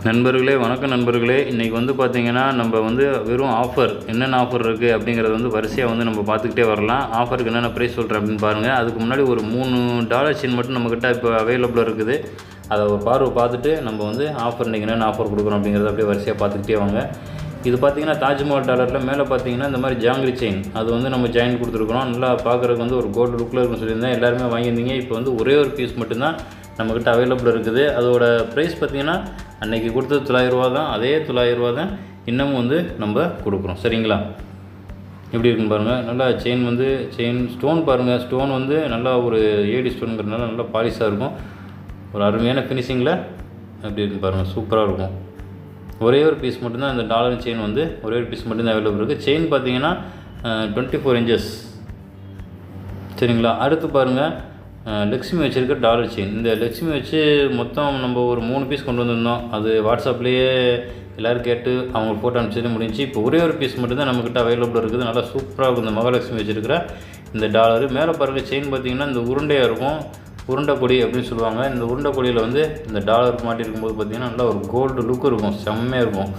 நண்பர்களே வணக்கம் நண்பர்களே. இன்றைக்கி வந்து பார்த்திங்கன்னா நம்ம வந்து வெறும் ஆஃபர் என்னென்ன ஆஃபர் இருக்குது அப்படிங்கிறத வந்து வரிசையாக வந்து நம்ம பார்த்துக்கிட்டே வரலாம். ஆஃபருக்கு என்னென்ன ப்ரைஸ் சொல்கிறேன் அப்படின்னு பாருங்கள். அதுக்கு முன்னாடி ஒரு $3 செயின் மட்டும் நம்மக்கிட்ட இப்போ அவைலபிளாக இருக்குது. அதை ஒரு பார்வை பார்த்துட்டு நம்ம வந்து ஆஃபர் இன்றைக்கி என்னென்ன ஆஃபர் கொடுக்குறோம் அப்படிங்கிறத அப்படியே வரிசையாக பார்த்துக்கிட்டே வாங்க. இது பார்த்திங்கன்னா தாஜ்மஹால் டாலரில் மேலே பார்த்திங்கன்னா இந்த மாதிரி ஜாங்கிரி செயின் அது வந்து நம்ம ஜாயின் கொடுத்துருக்குறோம். நல்லா பார்க்குறதுக்கு வந்து ஒரு கோல்டு லுக்கில் இருக்குன்னு சொல்லியிருந்தேன். எல்லாருமே வாங்கியிருந்தீங்க. இப்போ வந்து ஒரே ஒரு பீஸ் மட்டும்தான் நம்மக்கிட்ட அவைலபிள் இருக்குது. அதோட ப்ரைஸ் பார்த்திங்கன்னா அன்றைக்கி கொடுத்தது $900 தான். அதே $900 தான் இன்னமும் வந்து நம்ம கொடுக்குறோம். சரிங்களா? எப்படி இருக்குன்னு பாருங்கள். நல்லா செயின் ஸ்டோன் பாருங்கள். ஸ்டோன் வந்து நல்லா ஒரு ஏடி ஸ்டோனுங்கிறதுனால நல்லா பாலிஷாக இருக்கும். ஒரு அருமையான ஃபினிஷிங்கில் எப்படி இருக்குன்னு பாருங்கள். சூப்பராக இருக்கும். ஒரே ஒரு பீஸ் மட்டும்தான் இந்த டாலர் செயின் வந்து ஒரே ஒரு பீஸ் மட்டும்தான் அவைலபிள் இருக்குது. செயின் பார்த்திங்கன்னா 24 இன்ச்சஸ். சரிங்களா? அடுத்து பாருங்கள், லக்ஷ்மி வச்சுருக்க டாலர் செயின். இந்த லக்ஷ்மி வச்சு மொத்தம் நம்ம ஒரு 3 பீஸ் கொண்டு வந்திருந்தோம். அது வாட்ஸ்அப்லேயே எல்லோரும் கேட்டு அவங்க ஃபோட்டோ அனுப்பிச்சது முடிஞ்சு. இப்போ ஒரே ஒரு பீஸ் மட்டும்தான் நம்மக்கிட்ட அவைலபிள் இருக்குது. நல்லா சூப்பராக இருக்கும் இந்த மகாலட்சுமி வச்சுருக்கிற இந்த டாலரு. மேலே பாருங்கள், செயின் பார்த்திங்கன்னா இந்த உருண்டையாக இருக்கும். உருண்டை கொடி அப்படின்னு சொல்லுவாங்க. இந்த உருண்டை கொடியில் வந்து இந்த டாலர் மாட்டி இருக்கும்போது பார்த்திங்கன்னா நல்லா ஒரு கோல்டு லுக் இருக்கும். செம்மையாக இருக்கும்.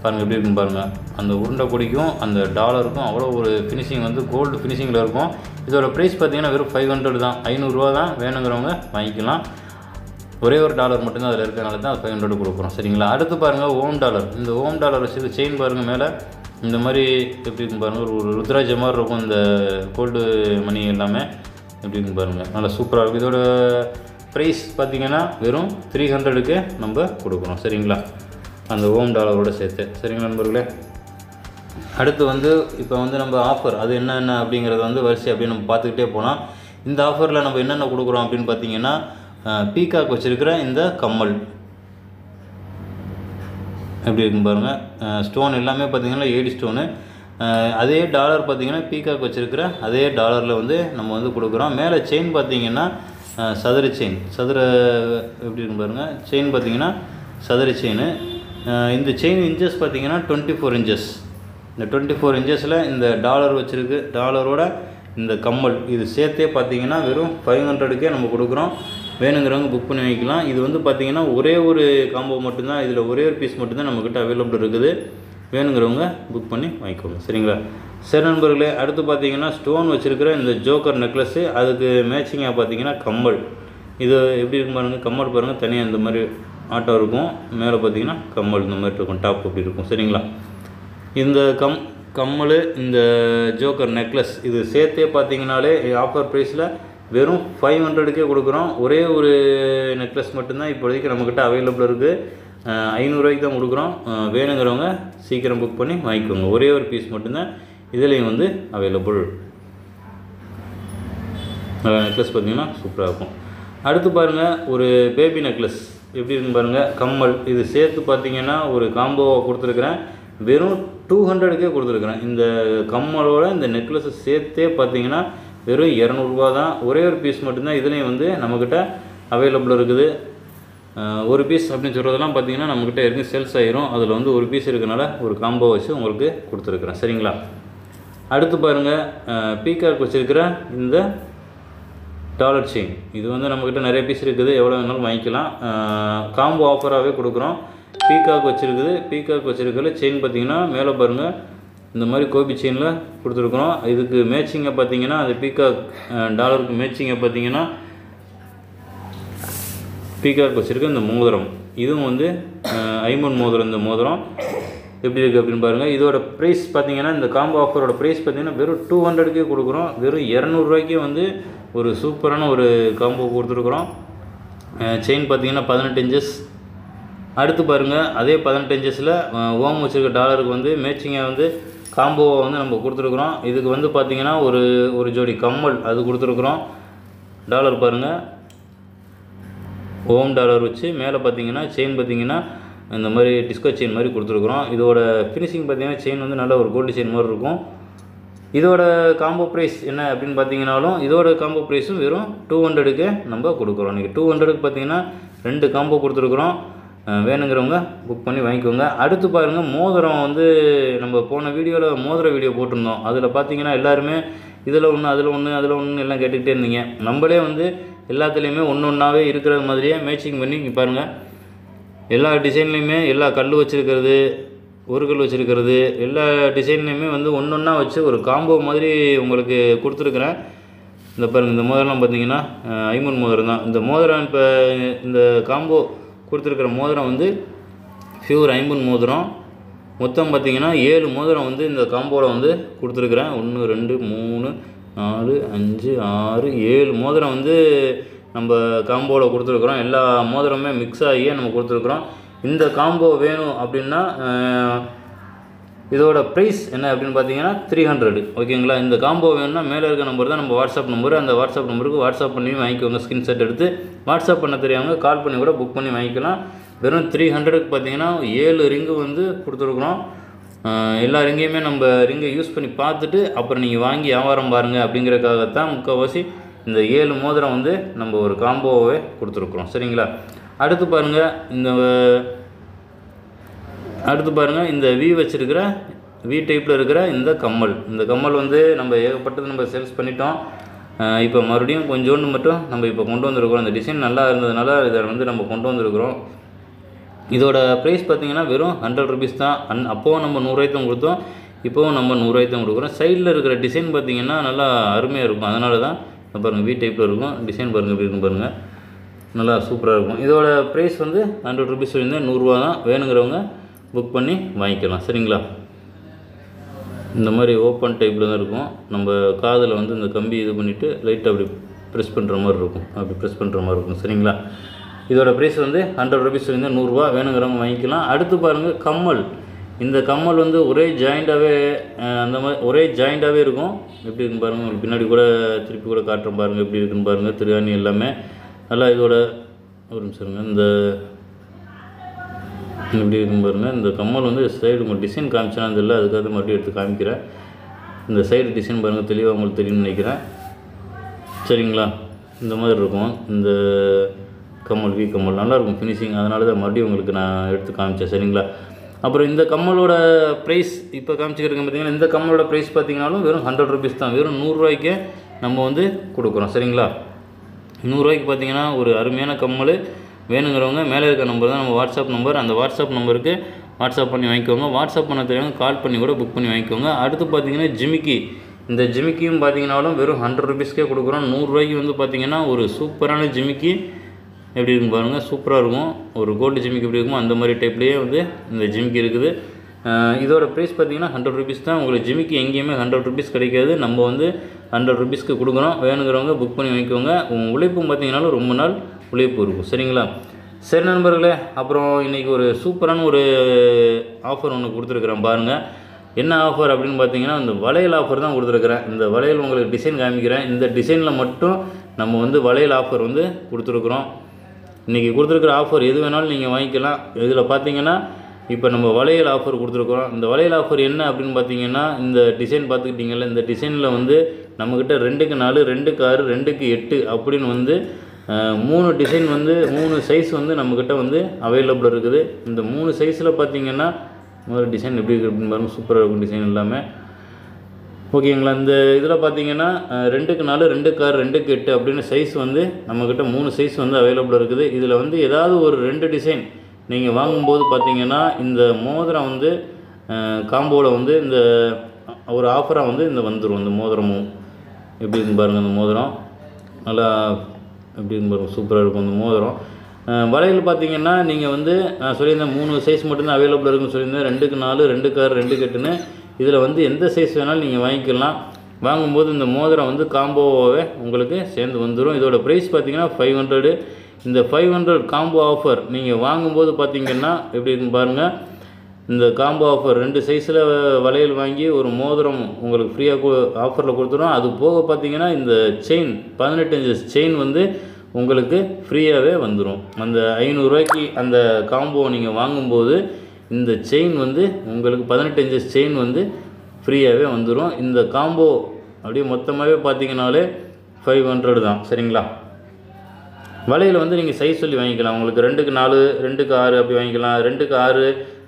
பாருங்கள் எப்படி இருக்குன்னு பாருங்கள். அந்த உருண்டை கொடிக்கும் அந்த டாலருக்கும் அவ்வளோ ஒரு ஃபினிஷிங் வந்து கோல்டு ஃபினிஷிங்கில் இருக்கும். இதோட ப்ரைஸ் பார்த்திங்கன்னா வெறும் $500 தான். $500 தான். வேணுங்கிறவங்க வாங்கிக்கலாம். ஒரே ஒரு டாலர் மட்டும்தான் அதில் இருக்கிறனால தான் 500 கொடுக்குறோம். சரிங்களா? அடுத்து பாருங்கள், ஓம் டாலர். இந்த ஓம் டாலர் வச்சு செயின் பாருங்கள். மேலே இந்த மாதிரி எப்படி இருக்குன்னு பாருங்கள். ஒரு ருத்ராஜ மாதிரி இருக்கும் இந்த கோல்டு மணி எல்லாமே. எப்படி இருக்குன்னு பாருங்கள். நல்லா சூப்பராக இருக்கும். இதோட ப்ரைஸ் பார்த்திங்கன்னா வெறும் $300க்கு நம்ம கொடுக்குறோம். சரிங்களா? அந்த ஓம் டாலரோடு சேர்த்து. சரிங்களா நண்பர்களே? அடுத்து வந்து இப்போ வந்து நம்ம ஆஃபர் அது என்னென்ன அப்படிங்கிறத வந்து வரிசை அப்படியே நம்ம பார்த்துக்கிட்டே போனால், இந்த ஆஃபரில் நம்ம என்னென்ன கொடுக்குறோம் அப்படின்னு பார்த்திங்கன்னா, பீகாக் வச்சுருக்கிற இந்த கம்மல் எப்படி இருக்குன்னு பாருங்கள். ஸ்டோன் எல்லாமே பார்த்திங்கன்னா ஏடி ஸ்டோனு. அதே டாலர் பார்த்திங்கன்னா பீகாக் வச்சுருக்கிற அதே டாலரில் வந்து நம்ம வந்து கொடுக்குறோம். மேலே செயின் பார்த்திங்கன்னா சதுர செயின். எப்படி இருக்குன்னு பாருங்கள். செயின் பார்த்திங்கன்னா சதுர செயின். இந்த செயின் இன்ச்சஸ் பார்த்திங்கன்னா 24 இன்ச்சஸ். இந்த 24 இன்ச்சஸில் இந்த டாலர் வச்சுருக்கு. டாலரோட இந்த கம்மல் இது சேர்த்தே பார்த்திங்கன்னா வெறும் $500க்கே நம்ம கொடுக்குறோம். வேணுங்கிறவங்க புக் பண்ணி வாங்கிக்கலாம். இது வந்து பார்த்திங்கன்னா ஒரே ஒரு காம்போ மட்டும்தான். இதில் ஒரே ஒரு பீஸ் மட்டும்தான் நம்மக்கிட்ட அவைலபிள் இருக்குது. வேணுங்கிறவங்க புக் பண்ணி வாங்கிக்கோங்க. சரிங்களா? சரி நண்பர்களே, அடுத்து பார்த்திங்கன்னா ஸ்டோன் வச்சுருக்கிற இந்த ஜோக்கர் நெக்லஸ்ஸு, அதுக்கு மேட்சிங்காக பார்த்திங்கன்னா கம்மல். இது எப்படி இருக்கும் பாருங்கள். கம்மல் பாருங்கள், தனியாக இந்த மாதிரி ஆட்டோ இருக்கும். மேலே பார்த்திங்கன்னா கம்மல் இந்த மாதிரி இருக்கும். டாப் அப்படி இருக்கும். சரிங்களா? இந்த கம்மல் இந்த ஜோக்கர் நெக்லஸ் இது சேர்த்தே பார்த்திங்கனாலே ஆஃபர் ப்ரைஸில் வெறும் $500க்கே கொடுக்குறோம். ஒரே ஒரு நெக்லஸ் மட்டும்தான் இப்போதைக்கு நம்மக்கிட்ட அவைலபிள் இருக்குது. $500 தான் கொடுக்குறோம். வேணுங்கிறவங்க சீக்கிரம் புக் பண்ணி வாங்கிக்கோங்க. ஒரே ஒரு பீஸ் மட்டும்தான் இதுலேயும் வந்து அவைலபிள். நெக்லஸ் பார்த்திங்கன்னா சூப்பராக இருக்கும். அடுத்து பாருங்கள், ஒரு பேபி நெக்லஸ் எப்படி இருக்குன்னு பாருங்கள். கம்மல் இது சேர்த்து பார்த்திங்கன்னா ஒரு காம்போவாக கொடுத்துருக்குறேன். வெறும் $200க்கே கொடுத்துருக்குறேன். இந்த கம்மலோட இந்த நெக்லஸை சேர்த்தே பார்த்திங்கன்னா வெறும் $200 தான். ஒரே ஒரு பீஸ் மட்டும்தான் இதுலேயும் வந்து நம்மக்கிட்ட அவைலபிள் இருக்குது. ஒரு பீஸ் அப்படின்னு சொல்கிறதெல்லாம் பார்த்திங்கன்னா நம்மக்கிட்ட ஏற்கனவே சேல்ஸ் ஆகிரும். அதில் வந்து ஒரு பீஸ் இருக்கனால ஒரு காம்போ வச்சு உங்களுக்கு கொடுத்துருக்குறேன். சரிங்களா? அடுத்து பாருங்கள், பீகாக் வச்சுருக்கிற இந்த டாலர் செயின். இது வந்து நம்மக்கிட்ட நிறைய பீஸ் இருக்குது. எவ்வளோ வேணாலும் வாங்கிக்கலாம். காம்போ ஆஃபராகவே கொடுக்குறோம். பீகாக் வச்சுருக்குது. பீகாக் வச்சுருக்கல செயின் பார்த்திங்கன்னா மேலே பாருங்கள் இந்த மாதிரி கோபி செயினில் கொடுத்துருக்குறோம். இதுக்கு மேட்சிங்கை பார்த்திங்கன்னா அந்த பீகாக் டாலருக்கு மேட்சிங்கை பார்த்திங்கன்னா பீகாக் வச்சுருக்க இந்த மோதிரம். இதுவும் வந்து ஐமன் மோதிரம். இந்த மோதிரம் எப்படி இருக்குது அப்படின்னு பாருங்கள். இதோட ப்ரைஸ் பார்த்திங்கன்னா இந்த காம்போ ஆஃபரோட ப்ரைஸ் பார்த்திங்கன்னா வெறும் $200க்கே கொடுக்குறோம். வெறும் $200க்கே வந்து ஒரு சூப்பரான ஒரு காம்போ கொடுத்துருக்குறோம். செயின் பார்த்திங்கன்னா 18 இன்ச்சஸ். அடுத்து பாருங்கள், அதே 18 இன்ச்சஸில் ஓம் வச்சுருக்க டாலருக்கு வந்து மேட்சிங்காக வந்து காம்போவை வந்து நம்ம கொடுத்துருக்குறோம். இதுக்கு வந்து பார்த்திங்கன்னா ஒரு ஜோடி கம்மல் அது கொடுத்துருக்குறோம். டாலர் பாருங்கள், ஓம் டாலர் வச்சு மேலே பார்த்திங்கன்னா செயின் பார்த்திங்கன்னா இந்த மாதிரி டிஸ்கோ செயின் மாதிரி கொடுத்துருக்குறோம். இதோட ஃபினிஷிங் பார்த்திங்கன்னா செயின் வந்து நல்ல ஒரு கோல்டு செயின் மாதிரி இருக்கும். இதோட காம்போ ப்ரைஸ் என்ன அப்படின்னு பார்த்தீங்கன்னாலும் இதோட காம்போ ப்ரைஸும் வெறும் $200க்கு நம்ம கொடுக்குறோம். இன்றைக்கி $200க்கு பார்த்திங்கன்னா 2 காம்போ கொடுத்துருக்குறோம். வேணுங்கிறவங்க புக் பண்ணி வாங்கிக்கோங்க. அடுத்து பாருங்கள், மோதிரம் வந்து நம்ம போன வீடியோவில் மோதிர வீடியோ போட்டிருந்தோம். அதில் பார்த்திங்கன்னா எல்லாருமே இதில் ஒன்று அதில் ஒன்று எல்லாம் கேட்டுக்கிட்டே இருந்தீங்க. நம்மளே வந்து எல்லாத்துலேயுமே ஒன்று ஒன்றாவே இருக்கிற மாதிரியே மேட்சிங் பண்ணி பாருங்கள். எல்லா டிசைன்லேயுமே எல்லா கல் வச்சுருக்கிறது, ஒரு கல் வச்சுருக்கிறது, எல்லா டிசைன்லேயுமே வந்து ஒன்று ஒன்றா வச்சு ஒரு காம்போ மாதிரி உங்களுக்கு கொடுத்துருக்குறேன். இந்த பாருங்கள், இந்த மோதிரம்லாம் பார்த்தீங்கன்னா ஐம்பொன் மோதிரம் தான். இந்த மோதிரம் இப்போ இந்த காம்போ கொடுத்துருக்குற மோதிரம் வந்து பியூர் ஐம்பொன் மோதிரம். மொத்தம் பார்த்திங்கன்னா 7 மோதிரம் வந்து இந்த காம்போவில் வந்து கொடுத்துருக்குறேன். 1 2 3 4 5 6 7 மோதிரம் வந்து நம்ம காம்போவில் கொடுத்துருக்குறோம். எல்லா மோதிரமே மிக்ஸ் ஆகியே நம்ம கொடுத்துருக்குறோம். இந்த காம்போ வேணும் அப்படின்னா இதோட ப்ரைஸ் என்ன அப்படின்னு பார்த்தீங்கன்னா 300. ஓகேங்களா? இந்த காம்போ வேணும்னா மேலே இருக்க நம்பர் தான் நம்ம வாட்ஸ்அப் நம்பர். அந்த வாட்ஸ்அப் நம்பருக்கு வாட்ஸ்அப் பண்ணி வாங்கிக்கோங்க. ஸ்க்ரீன்ஷாட் எடுத்து வாட்ஸ்அப் பண்ண தெரியாமல் கால் பண்ணி கூட புக் பண்ணி வாங்கிக்கலாம். வெறும் 300க்கு பார்த்தீங்கன்னா 7 ரிங்கு வந்து கொடுத்துருக்குறோம். எல்லா ரிங்கையுமே நம்ம ரிங்கை யூஸ் பண்ணி பார்த்துட்டு அப்புறம் நீங்கள் வாங்கி வியாபாரம் பாருங்கள் அப்படிங்கிறதுக்காகத்தான் முக்கால்வாசி இந்த 7 மோதிரம் வந்து நம்ம ஒரு காம்போவே கொடுத்துருக்குறோம். சரிங்களா? அடுத்து பாருங்கள் இந்த வி வச்சுருக்கிற வி டைப்பில் இருக்கிற இந்த கம்மல் வந்து நம்ம ஏகப்பட்டது நம்ம சேல்ஸ் பண்ணிட்டோம். இப்போ மறுபடியும் கொஞ்சோண்டு மட்டும் நம்ம இப்போ கொண்டு வந்திருக்கிறோம். இந்த டிசைன் நல்லா இருந்ததுனால இதை வந்து நம்ம கொண்டு வந்திருக்கிறோம். இதோட ப்ரைஸ் பார்த்திங்கன்னா வெறும் 100 ருபீஸ் தான். அப்போவும் நம்ம 100 ரூபாய்க்கு கொடுத்தோம், இப்போவும் நம்ம 100 ரூபாய்க்கு கொடுக்குறோம். சைடில் இருக்கிற டிசைன் பார்த்திங்கன்னா நல்லா அருமையாக இருக்கும். அதனால தான் பாருங்கள் வி டைப்பில் இருக்கும். டிசைன் பாருங்கள் எப்படி இருக்குன்னு பாருங்கள், நல்லா சூப்பராக இருக்கும். இதோட ப்ரைஸ் வந்து 100 ருபீஸ் வந்து 100 ரூபா தான். வேணுங்கிறவங்க புக் பண்ணி வாங்கிக்கலாம். சரிங்களா? இந்த மாதிரி ஓப்பன் டைப்பில் தான் இருக்கும். நம்ம காதில் வந்து இந்த கம்பி இது பண்ணிவிட்டு லைட்டாக அப்படி ப்ரெஸ் பண்ணுற மாதிரி இருக்கும். சரிங்களா? இதோட ப்ரைஸ் வந்து 100 ருபீஸ் வந்து 100 ரூபா. வேணுங்கிறவங்க வாங்கிக்கலாம். அடுத்து பாருங்கள் கம்மல். இந்த கம்மல் வந்து ஒரே ஜாயிண்டாகவே இருக்கும். எப்படி இருக்குன்னு பாருங்கள். உங்களுக்கு பின்னாடி கூட திருப்பி கூட காட்டுறேன் பாருங்கள் எப்படி இருக்குன்னு பாருங்கள். திருகாணி எல்லாமே நல்லா இதோட ஒரு நிமிஷம் இந்த எப்படி இருக்குன்னு பாருங்கள். இந்த கம்மல் வந்து சைடு உங்கள் டிசைன் காமிச்சேன்னா அது இல்லை, அதுக்காக மறுபடியும் எடுத்து காமிக்கிறேன். இந்த சைடு டிசைன் பாருங்கள், தெளிவாக உங்களுக்கு தெரியும்னு நினைக்கிறேன். சரிங்களா? இந்த மாதிரி இருக்கும் இந்த கம்மல், வி கம்மல் நல்லாயிருக்கும் ஃபினிஷிங். அதனால தான் மறுபடியும் உங்களுக்கு நான் எடுத்து காமிச்சேன். சரிங்களா? அப்புறம் இந்த கம்மலோட ப்ரைஸ் இப்போ காமிச்சிக்கிறேங்க பார்த்தீங்கன்னா, இந்த கம்மலோட ப்ரைஸ் பார்த்தீங்கன்னாலும் வெறும் 100 ருபீஸ் தான். வெறும் 100 ரூபாய்க்கே நம்ம வந்து கொடுக்குறோம். சரிங்களா? 100 ரூபாய்க்கு பார்த்தீங்கன்னா ஒரு அருமையான கம்மல். வேணுங்கிறவங்க மேலே இருக்க நம்பர் தான் நம்ம வாட்ஸ்அப் நம்பர். அந்த வாட்ஸ்அப் நம்பருக்கு வாட்ஸ்அப் பண்ணி வாங்கிக்கோங்க. வாட்ஸ்அப் பண்ண தெரியாமல் கால் பண்ணி கூட புக் பண்ணி வாங்கிக்கோங்க. அடுத்து பார்த்தீங்கன்னா ஜிமிக்கி. இந்த ஜிமிக்கியும் பார்த்தீங்கன்னாலும் வெறும் 100 ருபீஸ்க்கே கொடுக்குறோம். 100 ரூபாய்க்கு வந்து பார்த்திங்கன்னா ஒரு சூப்பரான ஜிமிக்கி எப்படி இருக்குன்னு பாருங்கள். சூப்பராக இருக்கும். ஒரு கோல்டு ஜிமிக்கி எப்படி இருக்குமோ அந்த மாதிரி டைப்லேயே வந்து இந்த ஜிமிக்கி இருக்குது. இதோட ப்ரைஸ் பார்த்திங்கன்னா 100 ருபீஸ் தான். உங்களுக்கு ஜிமிக்கி எங்கேயுமே 100 ருபீஸ் கிடைக்காது. நம்ம வந்து 100 ருபீஸ்க்கு கொடுக்குறோம். வேணுங்கிறவங்க புக் பண்ணி வாங்கிக்கோங்க. உழைப்பும் பார்த்திங்கனாலும் ரொம்ப நாள் உழைப்பு இருக்கும். சரிங்களா? சரி நண்பர்களே, அப்புறம் இன்றைக்கி ஒரு சூப்பரான ஒரு ஆஃபர் ஒன்று கொடுத்துருக்குறேன் பாருங்கள். என்ன ஆஃபர் அப்படின்னு பார்த்தீங்கன்னா, இந்த வளையல் ஆஃபர் தான் கொடுத்துருக்குறேன். இந்த வளையல் உங்களுக்கு டிசைன் காமிக்கிறேன். இந்த டிசைனில் மட்டும் நம்ம வந்து வளையல் ஆஃபர் வந்து கொடுத்துருக்குறோம். இன்றைக்கி கொடுத்துருக்குற ஆஃபர் எது வேணாலும் நீங்கள் வாங்கிக்கலாம். இதில் பார்த்தீங்கன்னா இப்போ நம்ம வளையல் ஆஃபர் கொடுத்துருக்குறோம். இந்த வளையல் ஆஃபர் என்ன அப்படின்னு பார்த்தீங்கன்னா, இந்த டிசைன் பார்த்துக்கிட்டிங்கல்ல, இந்த டிசைனில் வந்து நம்மக்கிட்ட 2க்கு 4 2க்கு 6 2க்கு 8 அப்படின்னு வந்து 3 டிசைன் வந்து 3 சைஸ் வந்து நம்மக்கிட்ட வந்து அவைலபிள் இருக்குது. இந்த 3 சைஸில் பார்த்தீங்கன்னா முதல்ல டிசைன் எப்படி இருக்குது அப்படின்னு பாருங்கள். சூப்பராக இருக்கும் டிசைன் எல்லாமே. ஓகேங்களா? இந்த இதில் பார்த்தீங்கன்னா 2க்கு 4 2க்கு 6 2க்கு 8 அப்படின்னு சைஸ் வந்து நம்மக்கிட்ட 3 சைஸ் வந்து அவைலபிள் இருக்குது. இதில் வந்து ஏதாவது ஒரு 2 டிசைன் நீங்கள் வாங்கும்போது பார்த்தீங்கன்னா இந்த மோதிரம் வந்து காம்போவில் வந்து இந்த ஒரு ஆஃபராக வந்து இந்த வந்துடும். இந்த மோதிரமும் எப்படி இருக்குன்னு பாருங்கள். இந்த மோதிரம் நல்லா எப்படி இருக்குன்னு பாருங்கள். சூப்பராக இருக்கும் இந்த மோதிரம். வளையல் பார்த்தீங்கன்னா நீங்கள் வந்து நான் சொல்லியிருந்தேன் 3 சைஸ் மட்டும்தான் அவைலபிள் இருக்குன்னு சொல்லியிருந்தேன். 2க்கு 4 2க்கு 6 2க்கு 8ன்னு இதில் வந்து எந்த சைஸ் வேணாலும் நீங்கள் வாங்கிக்கலாம். வாங்கும்போது இந்த மோதிரம் வந்து காம்போவே உங்களுக்கு சேர்ந்து வந்துடும். இதோட ப்ரைஸ் பார்த்தீங்கன்னா 500. இந்த 500 காம்போ ஆஃபர் நீங்கள் வாங்கும்போது பார்த்தீங்கன்னா எப்படி இருக்குன்னு பாருங்கள். இந்த காம்போ ஆஃபர் 2 சைஸில் வளையல் வாங்கி ஒரு மோதிரம் உங்களுக்கு ஃப்ரீயாக ஆஃபரில் கொடுத்துரும். அது போக பார்த்தீங்கன்னா இந்த செயின் 18 இன்ச்சஸ் செயின் வந்து உங்களுக்கு ஃப்ரீயாகவே வந்துடும். அந்த 500 ரூபாய்க்கு அந்த காம்போ நீங்கள் வாங்கும்போது இந்த செயின் வந்து உங்களுக்கு 18 இன்ச்சஸ் செயின் வந்து ஃப்ரீயாகவே வந்துடும். இந்த காம்போ அப்படியே மொத்தமாகவே பார்த்தீங்கனாலே 500 தான். சரிங்களா? வளையல் வந்து நீங்கள் சைஸ் சொல்லி வாங்கிக்கலாம். உங்களுக்கு 2க்கு 4 2க்கு 6 அப்படி வாங்கிக்கலாம். 2க்கு 6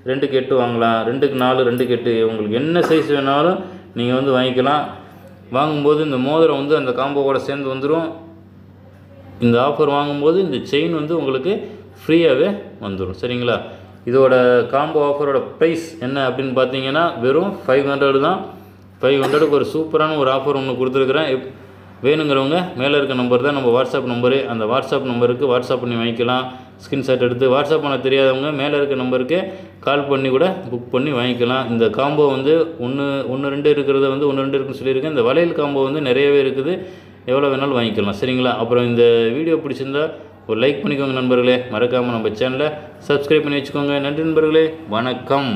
2க்கு 8 வாங்கலாம். 2க்கு 4 2க்கு 8 உங்களுக்கு என்ன சைஸ் வேணாலும் நீங்கள் வந்து வாங்கிக்கலாம். வாங்கும்போது இந்த மோதிரம் வந்து அந்த காம்போவோட சேர்ந்து வந்துடும். இந்த ஆஃபர் வாங்கும்போது இந்த செயின் வந்து உங்களுக்கு ஃப்ரீயாகவே வந்துடும். சரிங்களா? இதோட காம்போ ஆஃபரோட ப்ரைஸ் என்ன அப்படின்னு பார்த்தீங்கன்னா வெறும் 500 தான். 500க்கு ஒரு சூப்பரான ஒரு ஆஃபர் ஒன்று கொடுத்துருக்குறேன். வேணுங்கிறவங்க மேலே இருக்க நம்பர் தான் நம்ம வாட்ஸ்அப் நம்பரு. அந்த வாட்ஸ்அப் நம்பருக்கு வாட்ஸ்அப் பண்ணி வாங்கிக்கலாம். ஸ்கிரீன்ஷாட் எடுத்து வாட்ஸ்அப் பண்ண தெரியாதவங்க மேலே இருக்க நம்பருக்கு கால் பண்ணி கூட புக் பண்ணி வாங்கிக்கலாம். இந்த காம்போ வந்து ஒன்று ரெண்டு இருக்கிறத வந்து 1 2 இருக்குன்னு சொல்லியிருக்கேன். இந்த வளையல் காம்போ வந்து நிறையவே இருக்குது. எவ்வளோ வேணாலும் வாங்கிக்கலாம். சரிங்களா? அப்புறம் இந்த வீடியோ பிடிச்சிருந்தா ஒரு லைக் பண்ணிக்கோங்க நண்பர்களே. மறக்காமல் நம்ம சேனலை சப்ஸ்கிரைப் பண்ணி வச்சுக்கோங்க. நன்றி நண்பர்களே, வணக்கம்.